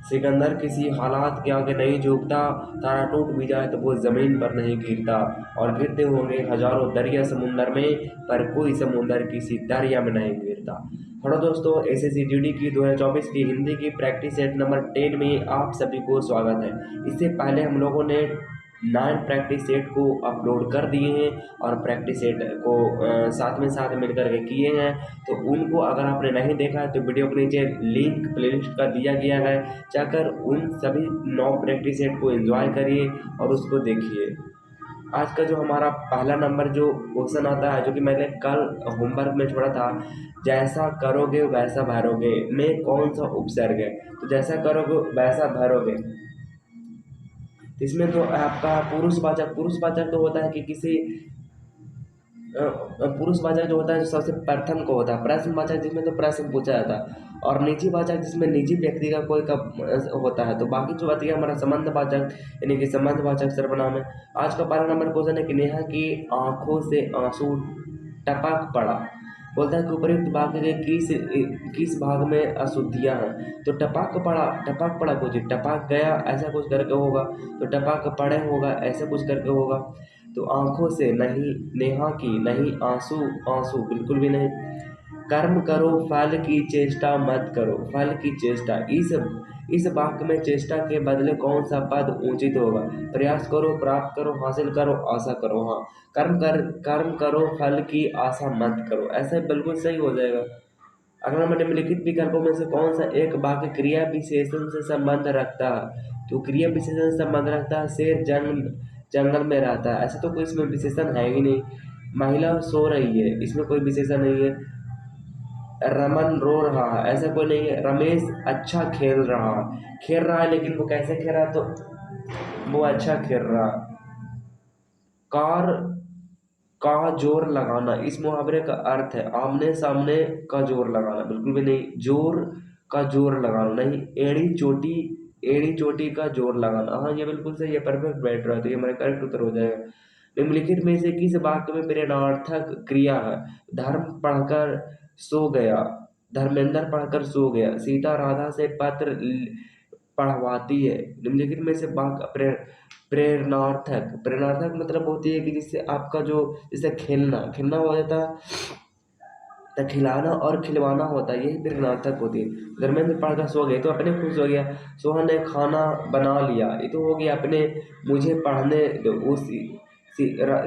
सिकंदर किसी हालात के आगे नहीं झुकता, तारा टूट भी जाए तो वो जमीन पर नहीं गिरता, और गिरते होंगे हजारों दरिया समुंदर में, पर कोई समुंदर किसी दरिया में नहीं गिरता। हेलो दोस्तों, एसएससी जीडी की 2024 की हिंदी की प्रैक्टिस सेट नंबर 10 में आप सभी को स्वागत है। इससे पहले हम लोगों ने 9 प्रैक्टिस सेट को अपलोड कर दिए हैं और प्रैक्टिस सेट को साथ में साथ मिलकर के किए हैं। तो उनको अगर आपने नहीं देखा है तो वीडियो के नीचे लिंक प्लेलिस्ट का दिया गया है, जाकर उन सभी 9 प्रैक्टिस सेट को एंजॉय करिए और उसको देखिए। आज का जो हमारा पहला नंबर जो क्वेश्चन आता है, जो कि मैंने कल होमवर्क में छोड़ा था, जैसा करोगे वैसा भरोगे में कौन सा उपसर्ग है? तो जैसा करोगे वैसा भरोगे, तो इसमें तो आपका पुरुषवाचक तो होता है कि किसी पुरुषवाचक जो होता है जो सबसे प्रथम को होता है, प्रश्नवाचक जिसमें तो प्रश्न पूछा जाता है, और निजीवाचक जिसमें निजी व्यक्ति का कोई का होता है। तो बाकी जो बात है हमारा संबंधवाचक, यानी कि संबंधवाचक सर्वनाम है। आज का पहला नंबर क्वेश्चन है कि नेहा की आंखों से आंसू टपक पड़ा। बोलता है कि उपयुक्त वाक्य के किस भाग में अशुद्धियां हैं? तो टपक पड़ा कुछ टपक गया ऐसा कुछ करके होगा, तो टपक पड़े होगा ऐसा कुछ करके होगा। तो आंखों से नहीं, नेहा की नहीं, आंसू आंसू बिल्कुल भी नहीं। कर्म करो फल की चेष्टा मत करो, फल की चेष्टा, इस वाक्य में चेष्टा के बदले कौन सा पद उचित होगा? प्रयास करो, प्राप्त करो, हासिल करो, आशा करो। हाँ, कर्म करो फल की आशा मत करो, ऐसा बिल्कुल सही हो जाएगा। अगला नंबर, निम्नलिखित विकल्पों में से कौन सा एक वाक्य क्रिया विशेषण से संबंध रखता है? तो क्रिया विशेषण से संबंध रखता है, शेर जंगल में रहता है, ऐसा तो कोई इसमें विशेषण है ही नहीं। महिला सो रही है, इसमें कोई विशेषण नहीं है। रमन रो रहा है, ऐसा कोई नहीं है। रमेश अच्छा खेल रहा है, लेकिन वो कैसे खेल रहा है? तो वो अच्छा खेल रहा है। कार का जोर लगाना, इस मुहावरे का अर्थ है आमने सामने का जोर लगाना, बिल्कुल भी नहीं। जोर का जोर लगाना नहीं। एड़ी चोटी का जोर लगाना, हाँ ये बिल्कुल सही है, परफेक्ट बैठ रहा है, तो ये हमारा करेक्ट उत्तर हो जाएगा। निम्नलिखित में से किस वाक्य में प्रेरणार्थक क्रिया है? धर्म पढ़कर सो गया, धर्मेंद्र पढ़कर सो गया, सीता राधा से पत्र पढ़वाती है। निम्नलिखित में से वाक्य प्रेरणार्थक मतलब होती है कि जिससे आपका जो, जैसे खेलना हो जाता है, तो खिलाना और खिलवाना होता है, यही प्रेरणार्थक होती है। धर्मेंद्र पढ़कर सो गए तो अपने खुश हो गया। सोहन ने खाना बना लिया, ये तो हो गया अपने, मुझे पढ़ने दो।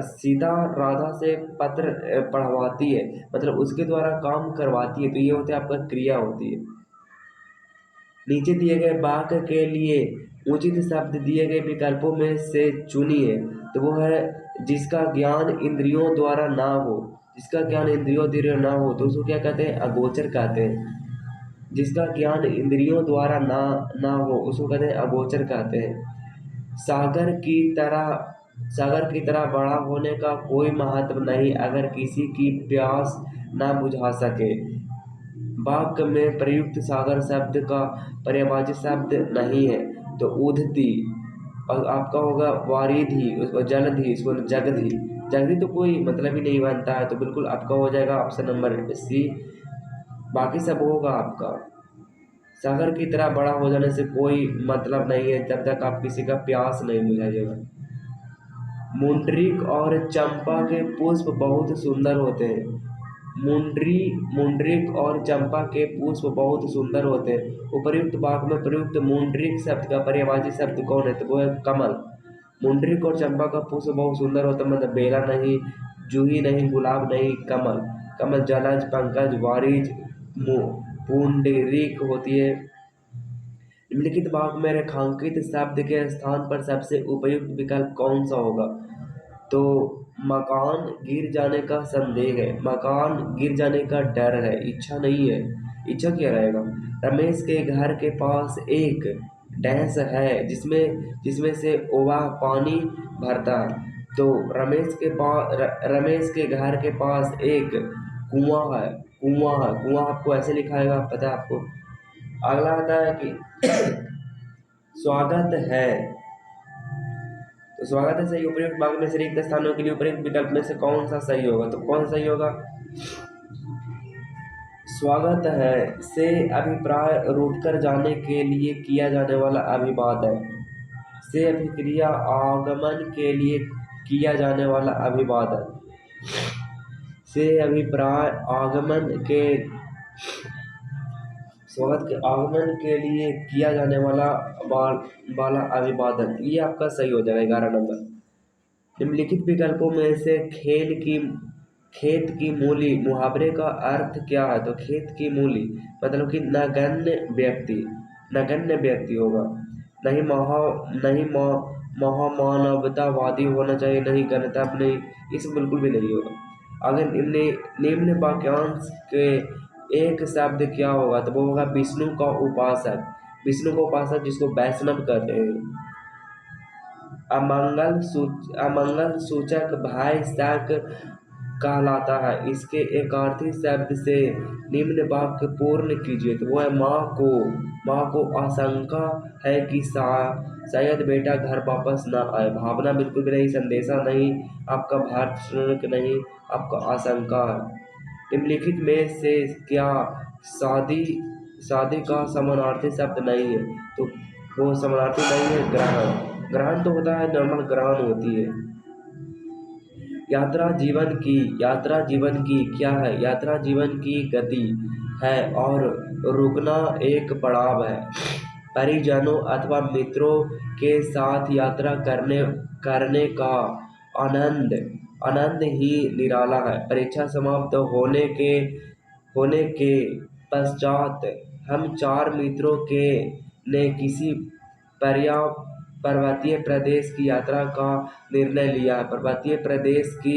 सीता राधा से पत्र पढ़वाती है, मतलब उसके द्वारा काम करवाती है, तो ये होता है आपका क्रिया होती है। नीचे दिए गए वाक्य के लिए उचित शब्द दिए गए विकल्पों में से चुनिए। तो वो है जिसका ज्ञान इंद्रियों द्वारा ना हो, जिसका ज्ञान इंद्रियों द्वारा ना हो तो उसको क्या कहते हैं? अगोचर कहते हैं। जिसका ज्ञान इंद्रियों द्वारा ना हो उसको कहते हैं अगोचर कहते हैं। सागर की तरह बड़ा होने का कोई महत्व नहीं अगर किसी की प्यास ना बुझा सके। वाक्य में प्रयुक्त सागर शब्द का पर्यायवाची शब्द नहीं है, तो उधती, और आपका होगा वारिधि, उसको जलधि, इसको जगधि। जगधि तो कोई मतलब ही नहीं बनता है, तो बिल्कुल आपका हो जाएगा ऑप्शन नंबर सी। बाकी सब होगा आपका। सागर की तरह बड़ा हो जाने से कोई मतलब नहीं है जब तक आप किसी का प्यास नहीं बुझाइएगा। मुंडरीक और चंपा के पुष्प बहुत सुंदर होते हैं। मुंडरीक और चंपा के पुष्प बहुत सुंदर होते हैं। उपर्युक्त वाक्य में प्रयुक्त मुंडरीक शब्द का पर्यायवाची शब्द कौन है? तो वो है कमल। मुंडरीक और चंपा का पुष्प बहुत सुंदर होता है, मतलब बेला नहीं, जूही नहीं, गुलाब नहीं, कमल। कमल जलज, पंकज, वारिज, पुंडरीक होती है। निम्नलिखित वाक्य में रेखांकित शब्द के स्थान पर सबसे उपयुक्त विकल्प कौन सा होगा? तो मकान गिर जाने का संदेह है, मकान गिर जाने का डर है, इच्छा नहीं है। इच्छा क्या रहेगा? रमेश के घर के पास एक डैश है जिसमें से वह पानी भरता है। तो रमेश के घर के पास एक कुआं है। कुआं आपको ऐसे लिखाएगा, पता है आपको। अगला आता है कि स्वागत है, तो स्वागत है सही। उपयुक्त वाक्य में से रिक्त स्थानों के लिए उपयुक्त विकल्प में से कौन सा सही होगा? तो कौन सा सही होगा? स्वागत है से अभिप्राय रूठकर जाने के लिए किया जाने वाला अभिवादन। से अभिक्रिया आगमन के लिए किया जाने वाला अभिवादन। से अभिप्राय आगमन के स्वागत के आगमन के लिए किया जाने वाला अभिवादन। ये आपका सही हो जाएगा 11 नंबर। निम्नलिखित विकल्पों में से खेत की मूली मुहावरे का अर्थ क्या है? तो खेत की मूली मतलब कि नगण्य व्यक्ति होगा। नहीं महामानवतावादी होना चाहिए, नहीं गणतंत्र, नहीं, इस बिल्कुल भी नहीं होगा। अगर निम्न वाक्यांश के एक शब्द क्या होगा? तो वो होगा विष्णु का उपासक। विष्णु का उपासक जिसको वैष्णव कहते हैं। अमंगल सूचक भाई शक कहलाता है। इसके एकार्थी शब्द से निम्न वाक्य पूर्ण कीजिए। तो वो है माँ को आशंका है कि शायद बेटा घर वापस ना आए। भावना बिल्कुल भी नहीं, संदेशा नहीं, आपका भारत नहीं, आपका आशंका है। निम्नलिखित में से क्या शादी का समानार्थी शब्द नहीं है? तो वो समानार्थी नहीं है ग्रहण। ग्रहण तो होता है, नॉर्मल ग्रहण होती है। यात्रा जीवन की क्या है? यात्रा जीवन की गति है और रुकना एक पड़ाव है। परिजनों अथवा मित्रों के साथ यात्रा करने का आनंद ही निराला है। परीक्षा समाप्त होने के पश्चात हम 4 मित्रों ने किसी पर्वतीय प्रदेश की यात्रा का निर्णय लिया है। पर्वतीय प्रदेश की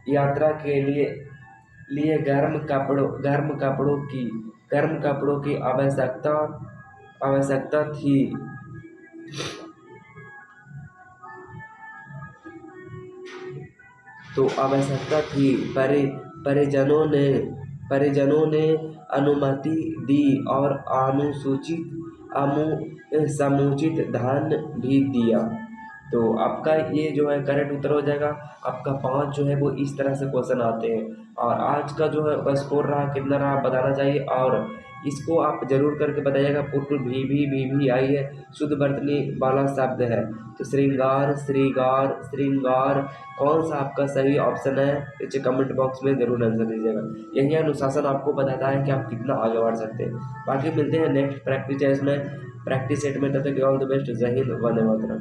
यात्रा के लिए गर्म कपड़ों की आवश्यकता थी। तो आवश्यकता थी। परिजनों ने अनुमति दी और समुचित धन भी दिया। तो आपका ये जो है करेक्ट उत्तर हो जाएगा। आपका 5 जो है वो इस तरह से क्वेश्चन आते हैं। और आज का जो है स्कोर रहा कितना रहा आप बताना चाहिए। और इसको आप जरूर करके बताइएगा। बिल्कुल भी आई है, शुद्ध वर्तनी वाला शब्द है। तो श्रृंगार कौन सा आपका सही ऑप्शन है? नीचे कमेंट बॉक्स में जरूर आंसर दीजिएगा। यही अनुशासन आपको बताता है कि आप कितना आगे बढ़ सकते हैं। बाकी मिलते हैं नेक्स्ट प्रैक्टिस सेट में। तब तक ऑल द बेस्ट। जय हिंद, वंदे मातरम।